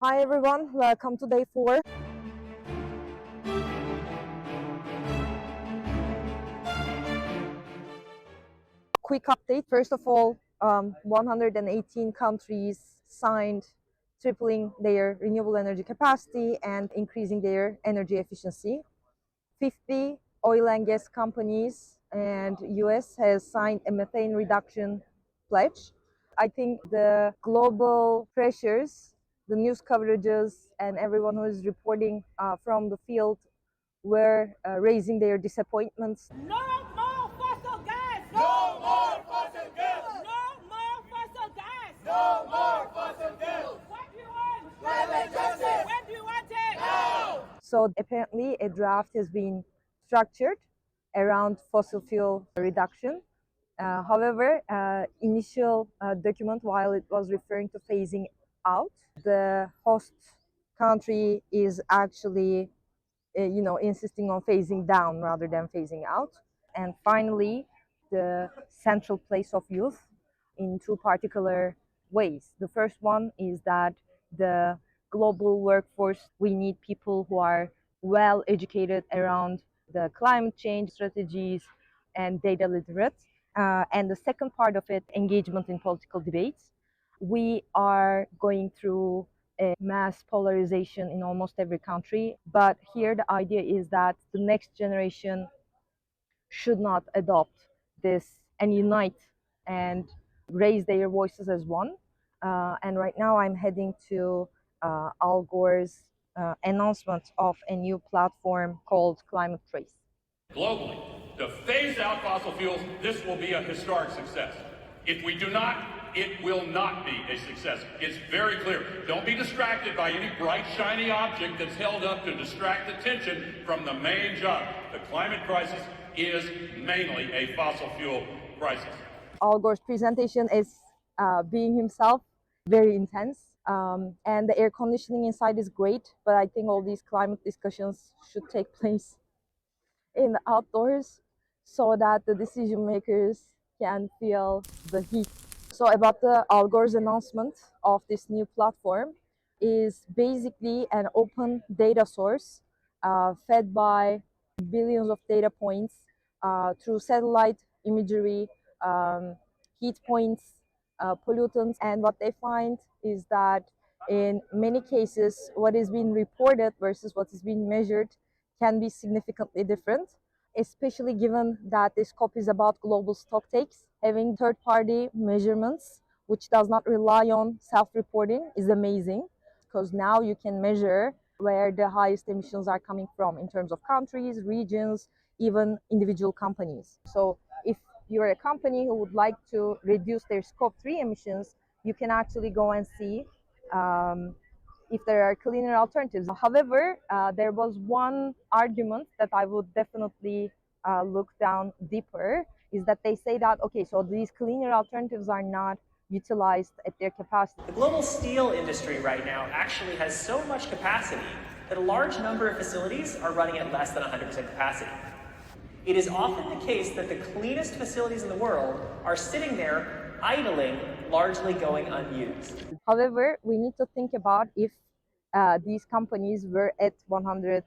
Hi everyone, welcome to day 4. Quick update. First of all, 118 countries signed tripling their renewable energy capacity and increasing their energy efficiency. 50 oil and gas companies and US has signed a methane reduction pledge. I think the global pressures, the news coverages, and everyone who is reporting from the field were raising their disappointments. No more fossil gas! No more fossil gas! No more fossil gas! No more fossil gas! What do you want? Climate justice! When do you want it? Now! So apparently a draft has been structured around fossil fuel reduction. However, initial document, while it was referring to phasing out, the host country is actually insisting on phasing down rather than phasing out. And finally, the central place of youth in two particular ways. The first one is that the global workforce, we need people who are well educated around the climate change strategies and data literate. And the second part of it, engagement in political debates. We are going through a mass polarization in almost every country. But here the idea is that the next generation should not adopt this and unite and raise their voices as one. And right now I'm heading to Al Gore's announcement of a new platform called Climate Trace. Globally, to phase out fossil fuels, this will be a historic success. If we do not, it will not be a success. It's very clear. Don't be distracted by any bright, shiny object that's held up to distract attention from the main job. The climate crisis is mainly a fossil fuel crisis. Al Gore's presentation is being himself very intense. And the air conditioning inside is great, but I think all these climate discussions should take place in the outdoors so that the decision makers can feel the heat. So about the Al Gore's announcement of this new platform is basically an open data source fed by billions of data points through satellite imagery, heat points, pollutants, and what they find is that in many cases what is being reported versus what is being measured can be significantly different, especially given that this COP is about global stock takes. Having third-party measurements, which does not rely on self-reporting, is amazing, because now you can measure where the highest emissions are coming from in terms of countries, regions, even individual companies. So if you're a company who would like to reduce their Scope 3 emissions, you can actually go and see if there are cleaner alternatives. However, there was one argument that I would definitely look down deeper, is that they say that, okay, so these cleaner alternatives are not utilized at their capacity. The global steel industry right now actually has so much capacity that a large number of facilities are running at less than 100% capacity. It is often the case that the cleanest facilities in the world are sitting there idling, largely going unused. However, we need to think about if these companies were at 100%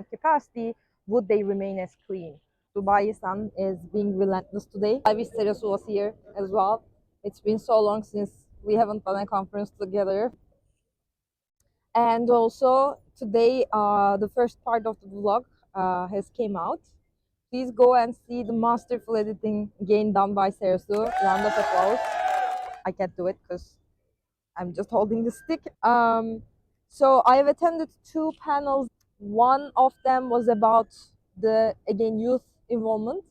capacity, would they remain as clean? Dubai-san is being relentless today. I wish Teresu was here as well. It's been so long since we haven't done a conference together. And also today, the first part of the vlog has came out. Please go and see the masterful editing again done by Teresu. Round of applause. I can't do it because I'm just holding the stick. So I have attended 2 panels. One of them was about the, again, youth involvement.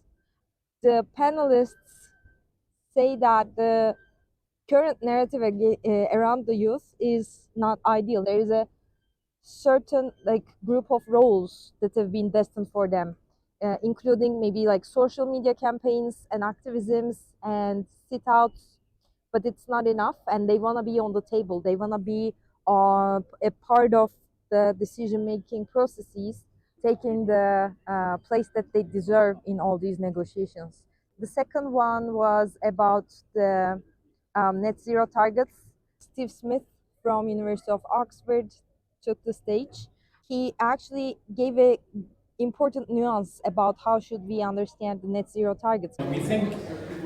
The panelists say that the current narrative around the youth is not ideal. There is a certain group of roles that have been destined for them, including maybe like social media campaigns and activisms and sit-outs, but it's not enough, and they want to be on the table. They want to be a part of the decision-making processes, taking the place that they deserve in all these negotiations. The second one was about the net zero targets. Steve Smith from University of Oxford took the stage. He actually gave a important nuance about how should we understand the net zero targets. When we think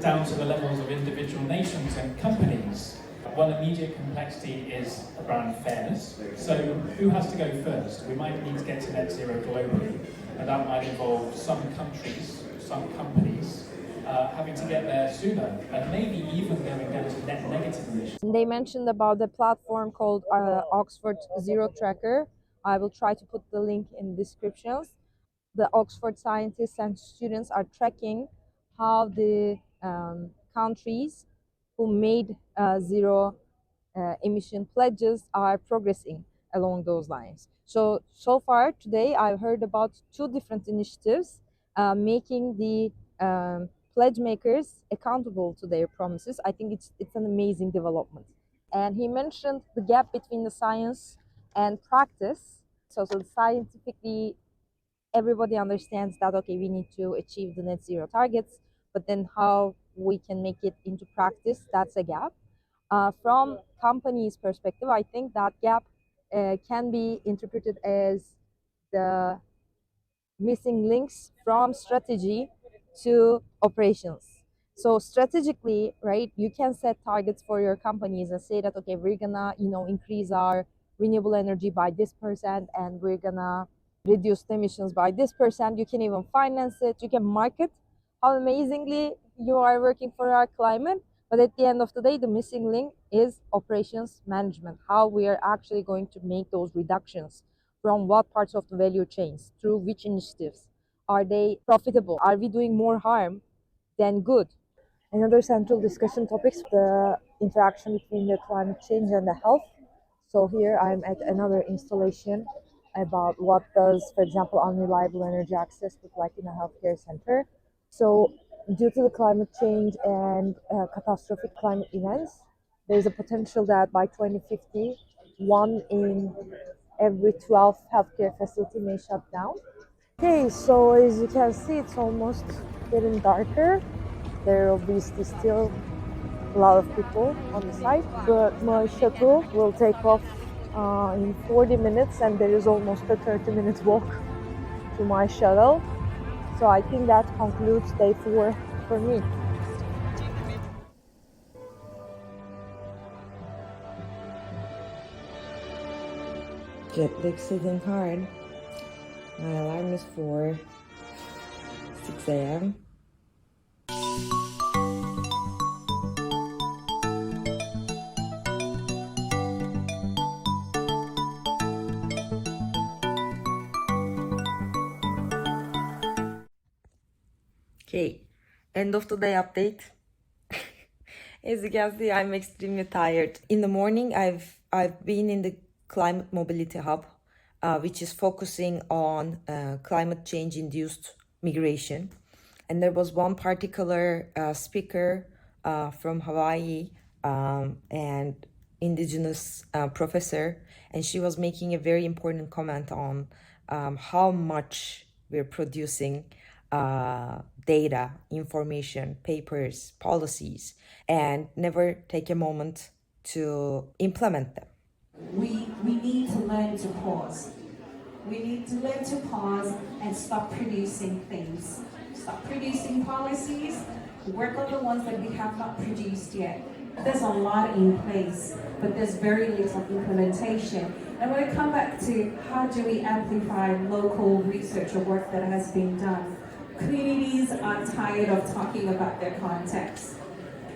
down to the levels of individual nations and companies, one immediate complexity is around fairness. So who has to go first? We might need to get to net zero globally, and that might involve some countries, some companies having to get there sooner, and maybe even going down to net negative emissions. They mentioned about the platform called Oxford Zero Tracker. I will try to put the link in descriptions. The Oxford scientists and students are tracking how the countries who made zero emission pledges are progressing along those lines. So far today, I've heard about 2 different initiatives making the pledge makers accountable to their promises. I think it's an amazing development. And he mentioned the gap between the science and practice. So scientifically, everybody understands that, okay, we need to achieve the net zero targets, but then how we can make it into practice, that's a gap. From companies' perspective, I think that gap can be interpreted as the missing links from strategy to operations. So strategically, right, you can set targets for your companies and say that, okay, we're gonna, increase our renewable energy by this percent, and we're gonna reduce the emissions by this percent. You can even finance it. You can market how amazingly you are working for our climate. But at the end of the day, the missing link is operations management, how we are actually going to make those reductions from what parts of the value chains, through which initiatives. Are they profitable? Are we doing more harm than good? Another central discussion topic is the interaction between the climate change and the health. So here I'm at another installation about what does, for example, unreliable energy access look like in a healthcare center. So due to the climate change and catastrophic climate events, there is a potential that by 2050, 1 in every 12 healthcare facility may shut down. Okay, so as you can see, it's almost getting darker. There are obviously still a lot of people on the site, but my shuttle will take off in 40 minutes, and there is almost a 30-minute walk to my shuttle. So I think that concludes day 4 for me. Jet lag's hitting hard. My alarm is for 6 a.m. Okay, end of the day update. As you can see, I'm extremely tired. In the morning, I've been in the Climate Mobility Hub, which is focusing on climate change-induced migration. And there was one particular speaker from Hawaii, and indigenous professor, and she was making a very important comment on how much we're producing data, information, papers, policies, and never take a moment to implement them. We need to learn to pause. We need to learn to pause and stop producing things. Stop producing policies, work on the ones that we have not produced yet. There's a lot in place, but there's very little implementation. And when I come back to how do we amplify local research or work that has been done, communities are tired of talking about their context.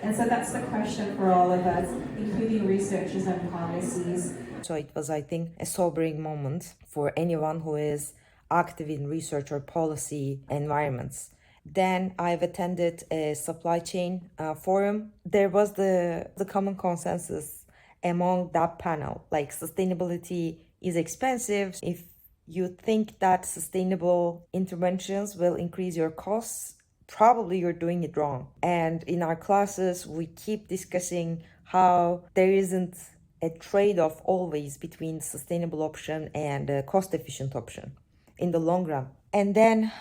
And so that's the question for all of us, including researchers and policies. So it was, I think, a sobering moment for anyone who is active in research or policy environments. Then I've attended a supply chain forum. There was the common consensus among that panel, like sustainability is expensive. If you think that sustainable interventions will increase your costs, probably you're doing it wrong. And in our classes, we keep discussing how there isn't a trade-off always between sustainable option and a cost-efficient option in the long run. And then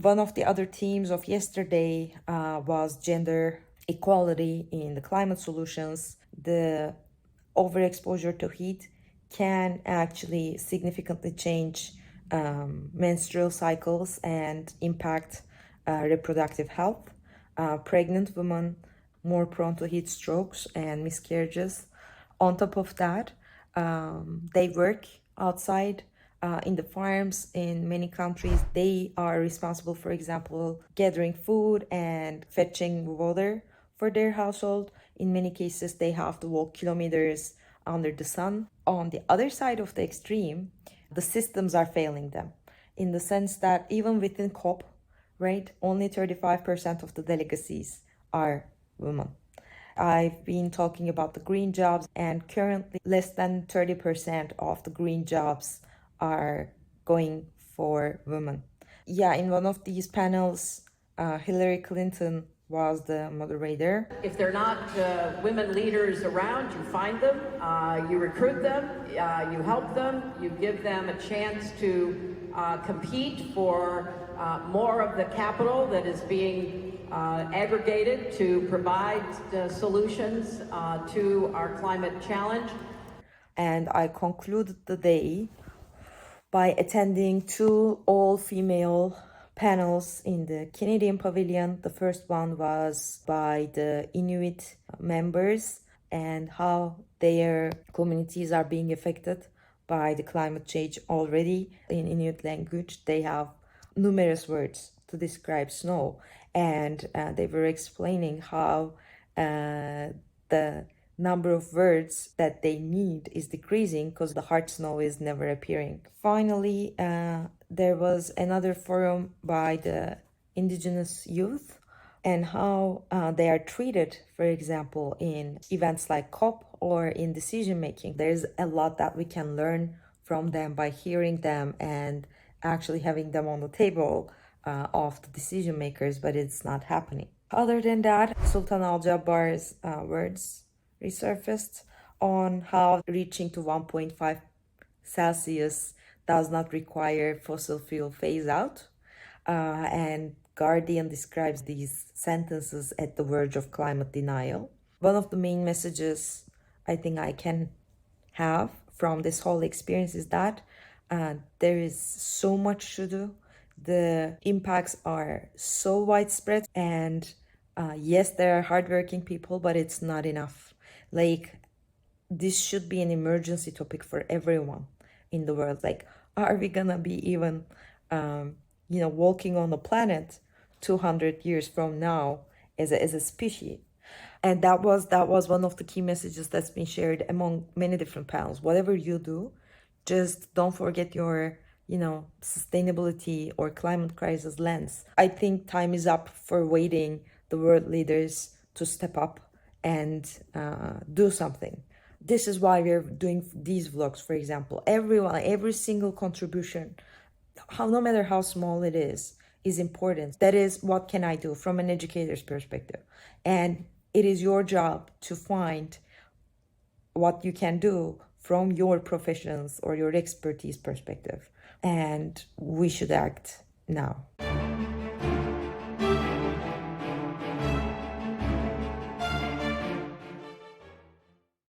one of the other themes of yesterday was gender equality in the climate solutions. The overexposure to heat can actually significantly change menstrual cycles and impact reproductive health. Pregnant women more prone to heat strokes and miscarriages. On top of that, they work outside in the farms in many countries. They are responsible, for example, gathering food and fetching water for their household. In many cases, they have to walk kilometers under the sun. On the other side of the extreme, the systems are failing them in the sense that even within COP, right, only 35% of the delegacies are women. I've been talking about the green jobs, and currently less than 30% of the green jobs are going for women. Yeah, in one of these panels, Hillary Clinton was the moderator. If they're not women leaders around, you find them, you recruit them, you help them, you give them a chance to compete for more of the capital that is being aggregated to provide solutions to our climate challenge. And I concluded the day by attending 2 all-female panels in the Canadian Pavilion. The first one was by the Inuit members and how their communities are being affected by the climate change already. In Inuit language, they have numerous words to describe snow, and they were explaining how the number of words that they need is decreasing because the hard snow is never appearing. Finally, there was another forum by the indigenous youth and how they are treated, for example, in events like COP or in decision making. There's a lot that we can learn from them by hearing them and actually having them on the table of the decision makers, but it's not happening. Other than that, Sultan Al Jabbar's words resurfaced on how reaching to 1.5 Celsius does not require fossil fuel phase out. And Guardian describes these sentences at the verge of climate denial. One of the main messages I think I can have from this whole experience is that there is so much to do. The impacts are so widespread, and yes, there are hardworking people, but it's not enough. Like, this should be an emergency topic for everyone in the world. Like, are we gonna be even, walking on the planet 200 years from now as a species? And that was one of the key messages that's been shared among many different panels. Whatever you do, just don't forget your sustainability or climate crisis lens. I think time is up for waiting the world leaders to step up and do something. This is why we're doing these vlogs, for example. Every single contribution, no matter how small it is important. That is, what can I do from an educator's perspective? And it is your job to find what you can do from your professions or your expertise perspective. And we should act now.